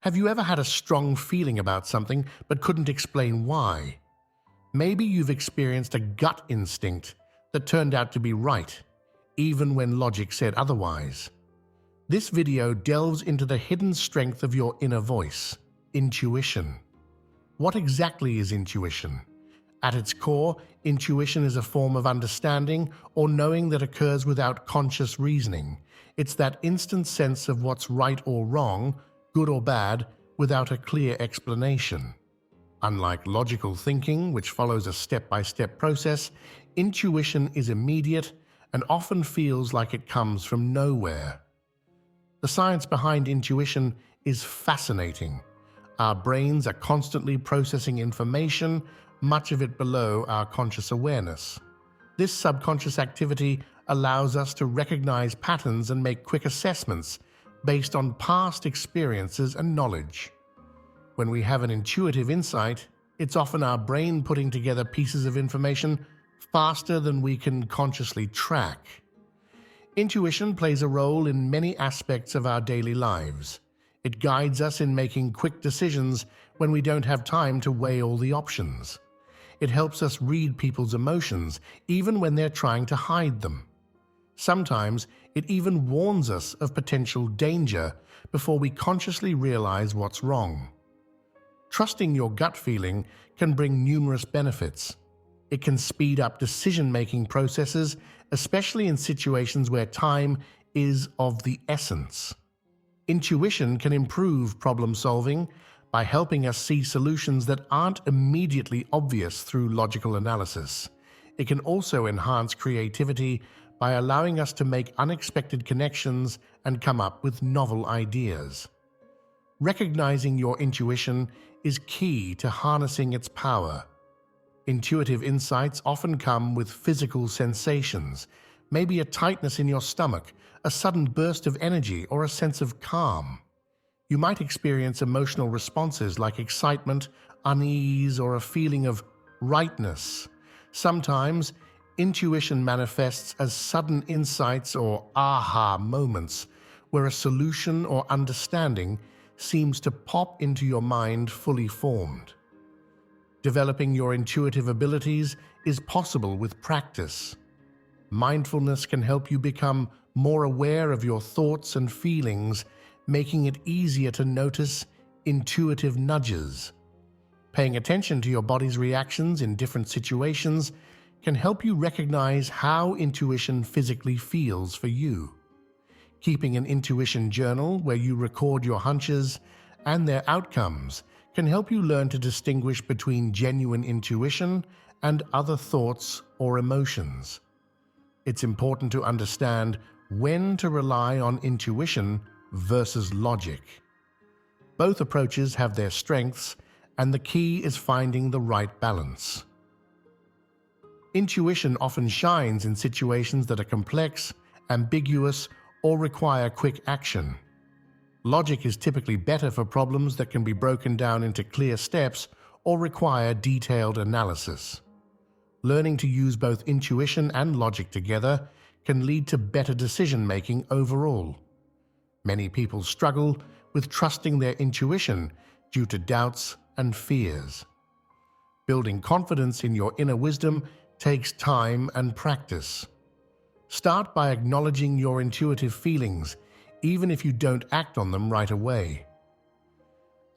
Have you ever had a strong feeling about something but couldn't explain why? Maybe you've experienced a gut instinct that turned out to be right, even when logic said otherwise. This video delves into the hidden strength of your inner voice, intuition. What exactly is intuition? At its core, intuition is a form of understanding or knowing that occurs without conscious reasoning. It's that instant sense of what's right or wrong, good or bad, without a clear explanation. Unlike logical thinking, which follows a step-by-step process, intuition is immediate and often feels like it comes from nowhere. The science behind intuition is fascinating. Our brains are constantly processing information, much of it below our conscious awareness. This subconscious activity allows us to recognize patterns and make quick assessments based on past experiences and knowledge. When we have an intuitive insight, it's often our brain putting together pieces of information faster than we can consciously track. Intuition plays a role in many aspects of our daily lives. It guides us in making quick decisions when we don't have time to weigh all the options. It helps us read people's emotions, even when they're trying to hide them. Sometimes it even warns us of potential danger before we consciously realize what's wrong. Trusting your gut feeling can bring numerous benefits. It can speed up decision-making processes, especially in situations where time is of the essence. Intuition can improve problem-solving by helping us see solutions that aren't immediately obvious through logical analysis. It can also enhance creativity by allowing us to make unexpected connections and come up with novel ideas. Recognizing your intuition is key to harnessing its power. Intuitive insights often come with physical sensations, maybe a tightness in your stomach, a sudden burst of energy, or a sense of calm. You might experience emotional responses like excitement, unease, or a feeling of rightness. Sometimes, intuition manifests as sudden insights or aha moments, where a solution or understanding seems to pop into your mind fully formed. Developing your intuitive abilities is possible with practice. Mindfulness can help you become more aware of your thoughts and feelings, making it easier to notice intuitive nudges. Paying attention to your body's reactions in different situations can help you recognize how intuition physically feels for you. Keeping an intuition journal where you record your hunches and their outcomes can help you learn to distinguish between genuine intuition and other thoughts or emotions. It's important to understand when to rely on intuition versus logic. Both approaches have their strengths, and the key is finding the right balance. Intuition often shines in situations that are complex, ambiguous, or require quick action. Logic is typically better for problems that can be broken down into clear steps or require detailed analysis. Learning to use both intuition and logic together can lead to better decision-making overall. Many people struggle with trusting their intuition due to doubts and fears. Building confidence in your inner wisdom takes time and practice. Start by acknowledging your intuitive feelings, even if you don't act on them right away.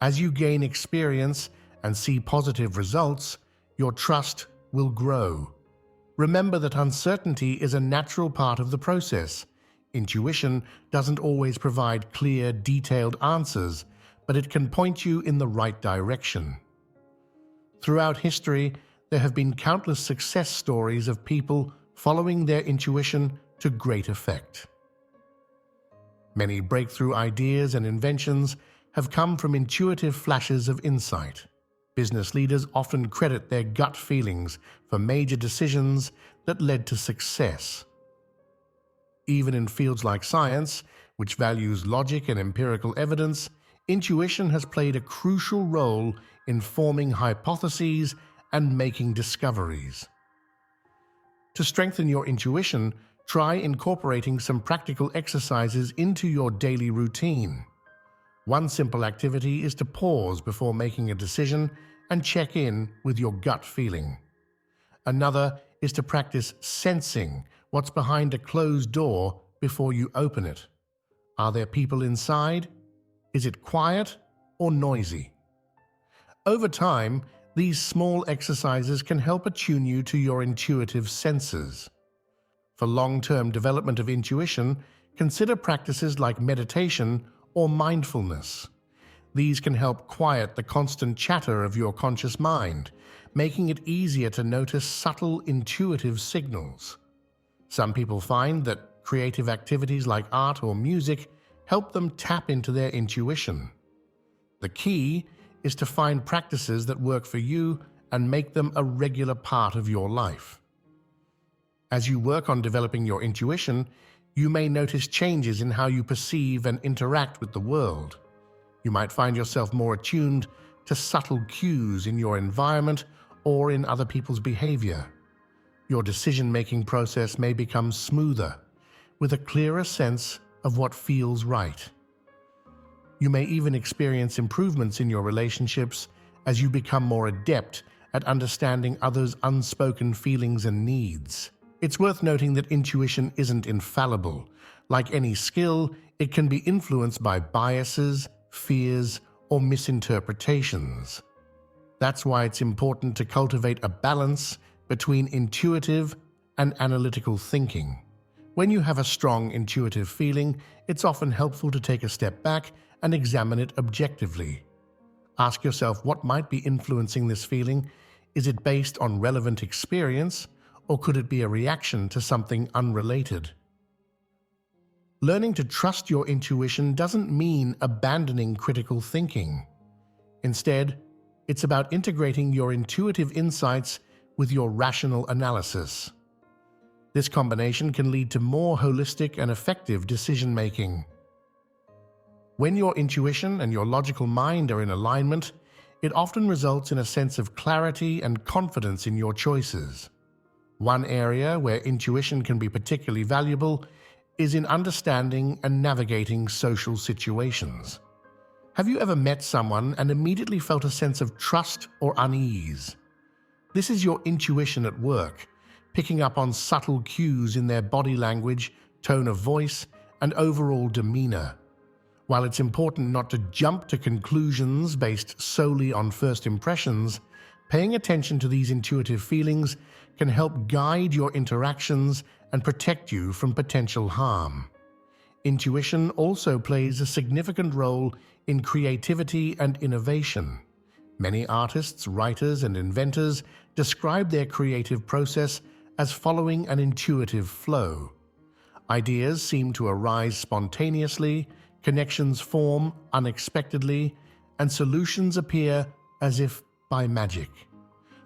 As you gain experience and see positive results, your trust will grow. Remember that uncertainty is a natural part of the process. Intuition doesn't always provide clear, detailed answers, but it can point you in the right direction. Throughout history, there have been countless success stories of people following their intuition to great effect. Many breakthrough ideas and inventions have come from intuitive flashes of insight. Business leaders often credit their gut feelings for major decisions that led to success. Even in fields like science, which values logic and empirical evidence, intuition has played a crucial role in forming hypotheses and making discoveries. To strengthen your intuition, try incorporating some practical exercises into your daily routine. One simple activity is to pause before making a decision and check in with your gut feeling. Another is to practice sensing what's behind a closed door before you open it. Are there people inside? Is it quiet or noisy? Over time, these small exercises can help attune you to your intuitive senses. For long-term development of intuition, consider practices like meditation or mindfulness. These can help quiet the constant chatter of your conscious mind, making it easier to notice subtle intuitive signals. Some people find that creative activities like art or music help them tap into their intuition. The key is to find practices that work for you and make them a regular part of your life. As you work on developing your intuition, you may notice changes in how you perceive and interact with the world. You might find yourself more attuned to subtle cues in your environment or in other people's behavior. Your decision-making process may become smoother, with a clearer sense of what feels right. You may even experience improvements in your relationships as you become more adept at understanding others' unspoken feelings and needs. It's worth noting that intuition isn't infallible. Like any skill, it can be influenced by biases, fears, or misinterpretations. That's why it's important to cultivate a balance between intuitive and analytical thinking. When you have a strong intuitive feeling, it's often helpful to take a step back and examine it objectively. Ask yourself what might be influencing this feeling. Is it based on relevant experience, or could it be a reaction to something unrelated? Learning to trust your intuition doesn't mean abandoning critical thinking. Instead, it's about integrating your intuitive insights with your rational analysis. This combination can lead to more holistic and effective decision-making. When your intuition and your logical mind are in alignment, it often results in a sense of clarity and confidence in your choices. One area where intuition can be particularly valuable is in understanding and navigating social situations. Have you ever met someone and immediately felt a sense of trust or unease? This is your intuition at work, picking up on subtle cues in their body language, tone of voice, and overall demeanor. While it's important not to jump to conclusions based solely on first impressions, paying attention to these intuitive feelings can help guide your interactions and protect you from potential harm. Intuition also plays a significant role in creativity and innovation. Many artists, writers, and inventors describe their creative process as following an intuitive flow. Ideas seem to arise spontaneously, connections form unexpectedly, and solutions appear as if by magic.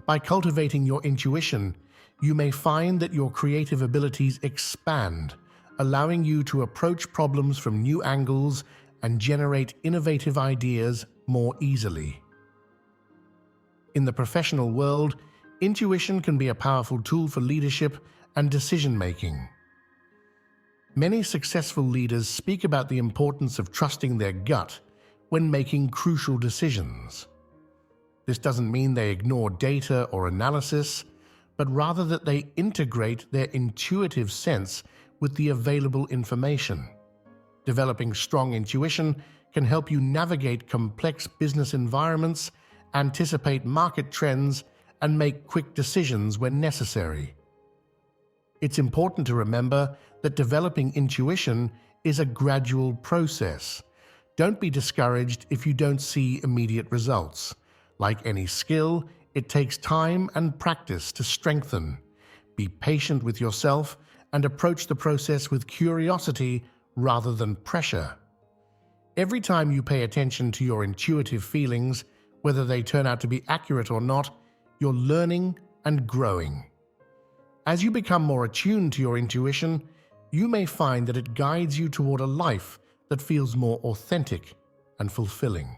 By cultivating your intuition, you may find that your creative abilities expand, allowing you to approach problems from new angles and generate innovative ideas more easily. In the professional world, intuition can be a powerful tool for leadership and decision-making. Many successful leaders speak about the importance of trusting their gut when making crucial decisions. This doesn't mean they ignore data or analysis, but rather that they integrate their intuitive sense with the available information. Developing strong intuition can help you navigate complex business environments, anticipate market trends, and make quick decisions when necessary. It's important to remember that developing intuition is a gradual process. Don't be discouraged if you don't see immediate results. Like any skill, it takes time and practice to strengthen. Be patient with yourself and approach the process with curiosity rather than pressure. Every time you pay attention to your intuitive feelings, whether they turn out to be accurate or not, you're learning and growing. As you become more attuned to your intuition, you may find that it guides you toward a life that feels more authentic and fulfilling.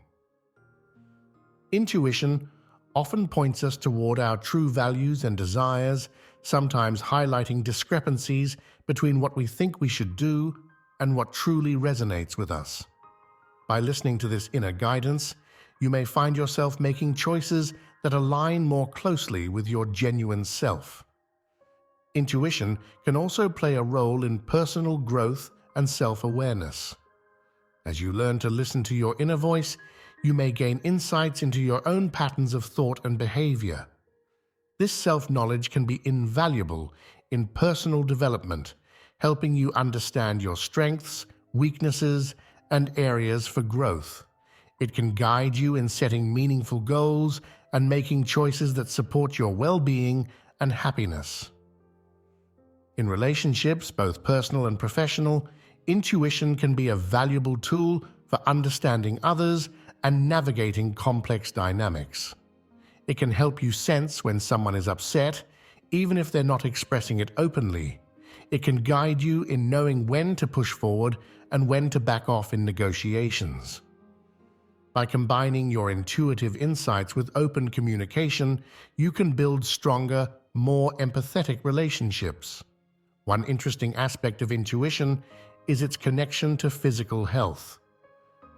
Intuition often points us toward our true values and desires, sometimes highlighting discrepancies between what we think we should do and what truly resonates with us. By listening to this inner guidance, you may find yourself making choices that align more closely with your genuine self. Intuition can also play a role in personal growth and self-awareness. As you learn to listen to your inner voice, you may gain insights into your own patterns of thought and behavior. This self-knowledge can be invaluable in personal development, helping you understand your strengths, weaknesses, and areas for growth. It can guide you in setting meaningful goals and making choices that support your well-being and happiness. In relationships, both personal and professional, intuition can be a valuable tool for understanding others and navigating complex dynamics. It can help you sense when someone is upset, even if they're not expressing it openly. It can guide you in knowing when to push forward and when to back off in negotiations. By combining your intuitive insights with open communication, you can build stronger, more empathetic relationships. One interesting aspect of intuition is its connection to physical health.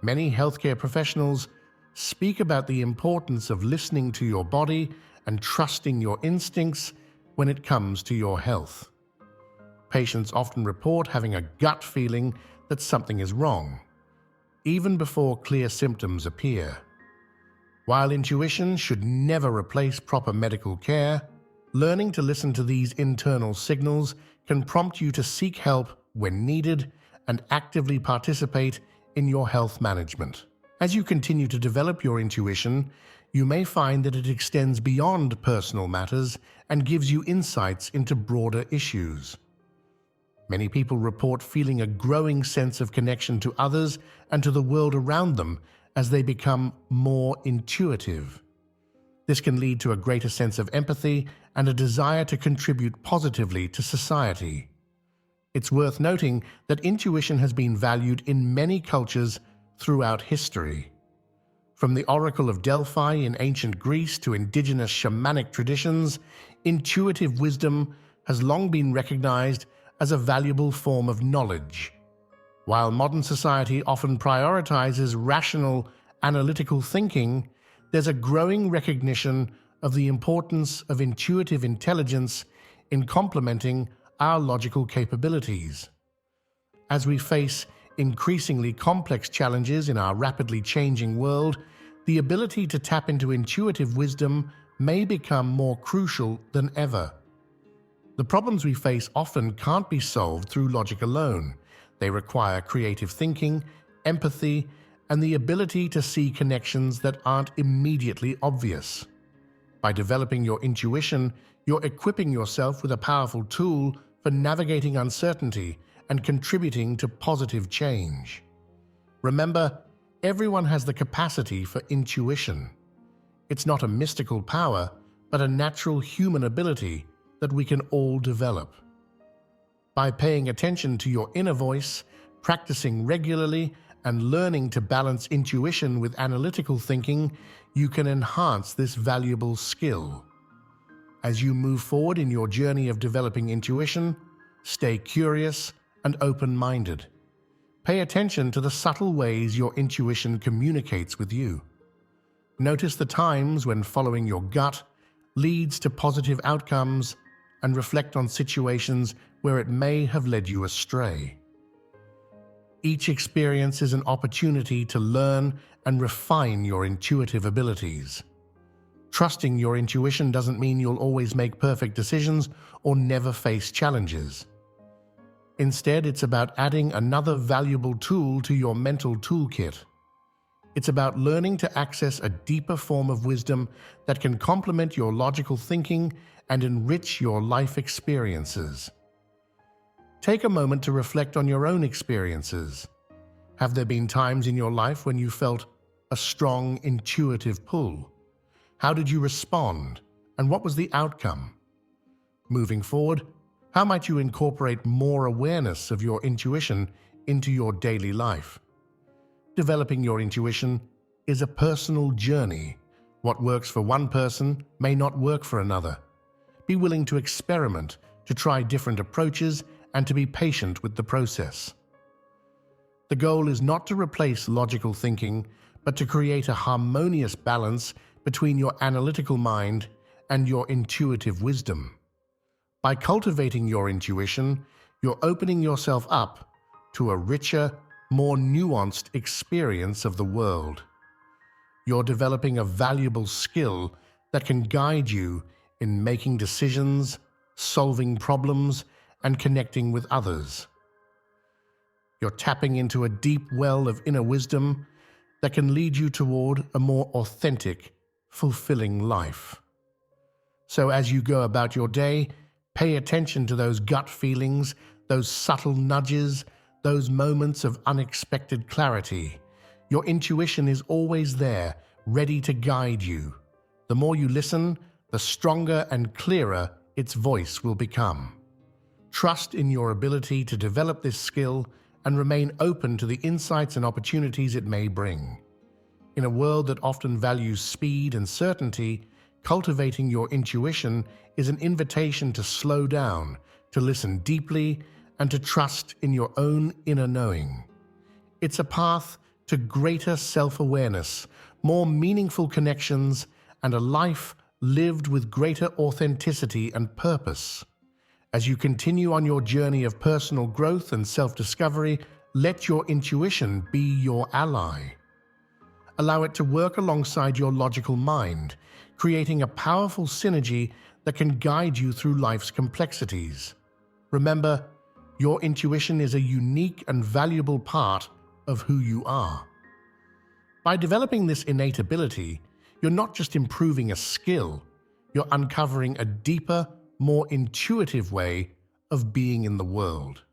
Many healthcare professionals speak about the importance of listening to your body and trusting your instincts when it comes to your health. Patients often report having a gut feeling that something is wrong, even before clear symptoms appear. While intuition should never replace proper medical care, learning to listen to these internal signals can prompt you to seek help when needed and actively participate in your health management. As you continue to develop your intuition, you may find that it extends beyond personal matters and gives you insights into broader issues. Many people report feeling a growing sense of connection to others and to the world around them as they become more intuitive. This can lead to a greater sense of empathy and a desire to contribute positively to society. It's worth noting that intuition has been valued in many cultures throughout history. From the Oracle of Delphi in ancient Greece to indigenous shamanic traditions, intuitive wisdom has long been recognized as a valuable form of knowledge. While modern society often prioritizes rational, analytical thinking, there's a growing recognition of the importance of intuitive intelligence in complementing our logical capabilities. As we face increasingly complex challenges in our rapidly changing world, the ability to tap into intuitive wisdom may become more crucial than ever. The problems we face often can't be solved through logic alone. They require creative thinking, empathy, and the ability to see connections that aren't immediately obvious. By developing your intuition, you're equipping yourself with a powerful tool for navigating uncertainty and contributing to positive change. Remember, everyone has the capacity for intuition. It's not a mystical power, but a natural human ability that we can all develop. By paying attention to your inner voice, practicing regularly, and learning to balance intuition with analytical thinking, you can enhance this valuable skill. As you move forward in your journey of developing intuition, stay curious and open-minded. Pay attention to the subtle ways your intuition communicates with you. Notice the times when following your gut leads to positive outcomes and reflect on situations where it may have led you astray. Each experience is an opportunity to learn and refine your intuitive abilities. Trusting your intuition doesn't mean you'll always make perfect decisions or never face challenges. Instead, it's about adding another valuable tool to your mental toolkit. It's about learning to access a deeper form of wisdom that can complement your logical thinking and enrich your life experiences. Take a moment to reflect on your own experiences. Have there been times in your life when you felt a strong intuitive pull? How did you respond, and what was the outcome? Moving forward, how might you incorporate more awareness of your intuition into your daily life? Developing your intuition is a personal journey. What works for one person may not work for another. Be willing to experiment, to try different approaches, and to be patient with the process. The goal is not to replace logical thinking, but to create a harmonious balance between your analytical mind and your intuitive wisdom. By cultivating your intuition, you're opening yourself up to a richer, more nuanced experience of the world. You're developing a valuable skill that can guide you in making decisions, solving problems, and connecting with others. You're tapping into a deep well of inner wisdom that can lead you toward a more authentic, fulfilling life. So as you go about your day, pay attention to those gut feelings, those subtle nudges, those moments of unexpected clarity. Your intuition is always there, ready to guide you. The more you listen, the stronger and clearer its voice will become. Trust in your ability to develop this skill and remain open to the insights and opportunities it may bring. In a world that often values speed and certainty, cultivating your intuition is an invitation to slow down, to listen deeply, and to trust in your own inner knowing. It's a path to greater self-awareness, more meaningful connections, and a life lived with greater authenticity and purpose. As you continue on your journey of personal growth and self-discovery, let your intuition be your ally. Allow it to work alongside your logical mind, creating a powerful synergy that can guide you through life's complexities. Remember, your intuition is a unique and valuable part of who you are. By developing this innate ability, you're not just improving a skill, you're uncovering a deeper, more intuitive way of being in the world.